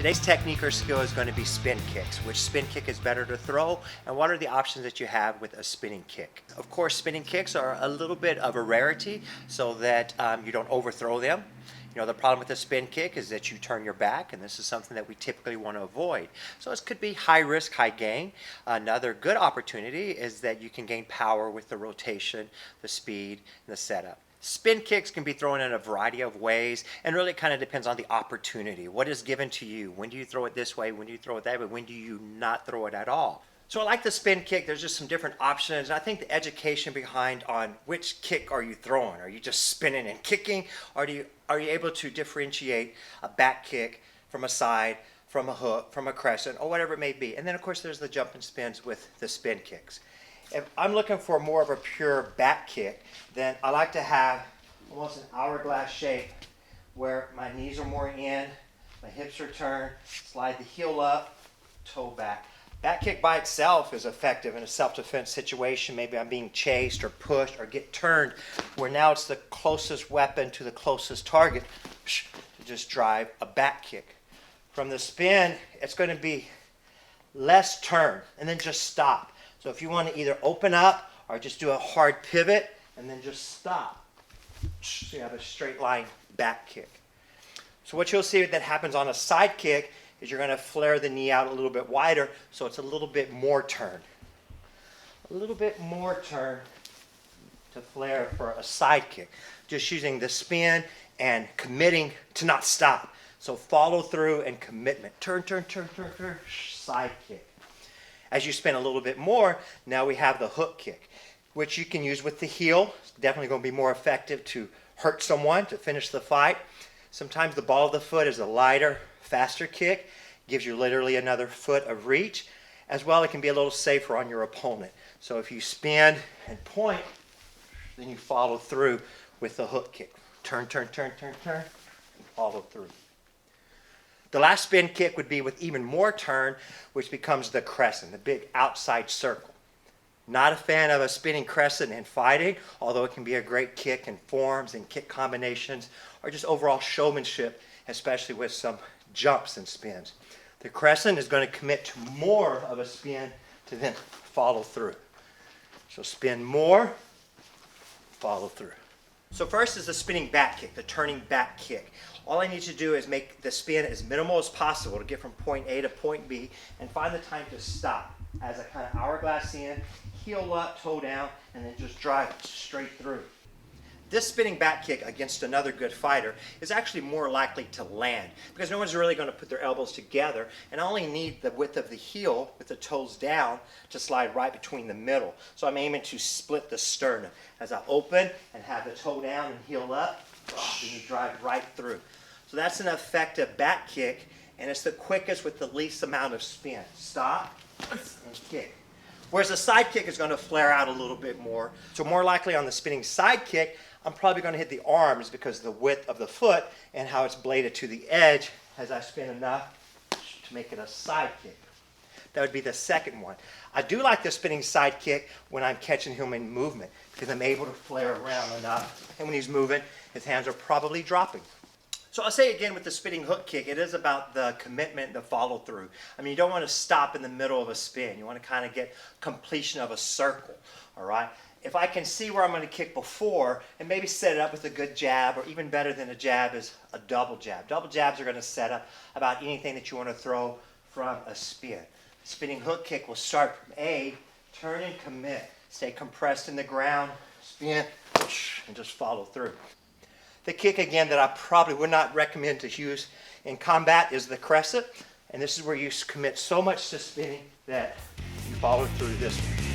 Today's technique or skill is going to be spin kicks. Which spin kick is better to throw, and what are the options that you have with a spinning kick? Of course, spinning kicks are a little bit of a rarity so that you don't overthrow them. You know, the problem with the spin kick is that you turn your back, and this is something that we typically want to avoid. So this could be high risk, high gain. Another good opportunity is that you can gain power with the rotation, the speed, and the setup. Spin kicks can be thrown in a variety of ways, and really kind of depends on the opportunity. What is given to you? When do you throw it this way? When do you throw it that way? When do you not throw it at all? So I like the spin kick. There's just some different options. I think the education behind on which kick are you throwing? Are you just spinning and kicking? Or are you able to differentiate a back kick from a side, from a hook, from a crescent, or whatever it may be? And then of course there's the jump and spins with the spin kicks. If I'm looking for more of a pure back kick, then I like to have almost an hourglass shape where my knees are more in, my hips are turned, slide the heel up, toe back. Back kick by itself is effective in a self-defense situation. Maybe I'm being chased or pushed or get turned, where now it's the closest weapon to the closest target to just drive a back kick. From the spin, it's going to be less turn and then just stop. So if you want to either open up or just do a hard pivot and then just stop, so you have a straight line back kick. So what you'll see that happens on a side kick is you're going to flare the knee out a little bit wider, so it's a little bit more turn. A little bit more turn to flare for a side kick. Just using the spin and committing to not stop. So follow through and commitment. Turn, turn, turn, turn, turn, side kick. As you spin a little bit more, now we have the hook kick, which you can use with the heel. It's definitely going to be more effective to hurt someone, to finish the fight. Sometimes the ball of the foot is a lighter, faster kick. Gives you literally another foot of reach. As well, it can be a little safer on your opponent. So if you spin and point, then you follow through with the hook kick. Turn, turn, turn, turn, turn, and follow through. The last spin kick would be with even more turn, which becomes the crescent, the big outside circle. Not a fan of a spinning crescent in fighting, although it can be a great kick in forms and kick combinations, or just overall showmanship, especially with some jumps and spins. The crescent is going to commit to more of a spin to then follow through. So spin more, follow through. So first is the spinning back kick, the turning back kick. All I need to do is make the spin as minimal as possible to get from point A to point B and find the time to stop as I kind of hourglass in, heel up, toe down, and then just drive straight through. This spinning back kick against another good fighter is actually more likely to land because no one's really going to put their elbows together, and I only need the width of the heel with the toes down to slide right between the middle. So I'm aiming to split the sternum as I open and have the toe down and heel up, then you drive right through. So that's an effective back kick, and it's the quickest with the least amount of spin. Stop and kick. Whereas the side kick is going to flare out a little bit more. So more likely on the spinning side kick, I'm probably going to hit the arms because of the width of the foot and how it's bladed to the edge as I spin enough to make it a side kick. That would be the second one. I do like the spinning side kick when I'm catching him in movement because I'm able to flare around enough. And when he's moving, his hands are probably dropping. So I'll say again with the spinning hook kick, it is about the commitment, the follow through. I mean, you don't want to stop in the middle of a spin. You want to kind of get completion of a circle, all right? If I can see where I'm going to kick before and maybe set it up with a good jab, or even better than a jab is a double jab. Double jabs are going to set up about anything that you want to throw from a spin. Spinning hook kick will start from A, turn and commit. Stay compressed in the ground, spin, and just follow through. The kick, again, that I probably would not recommend to use in combat is the crescent. And this is where you commit so much to spinning that you follow through this one.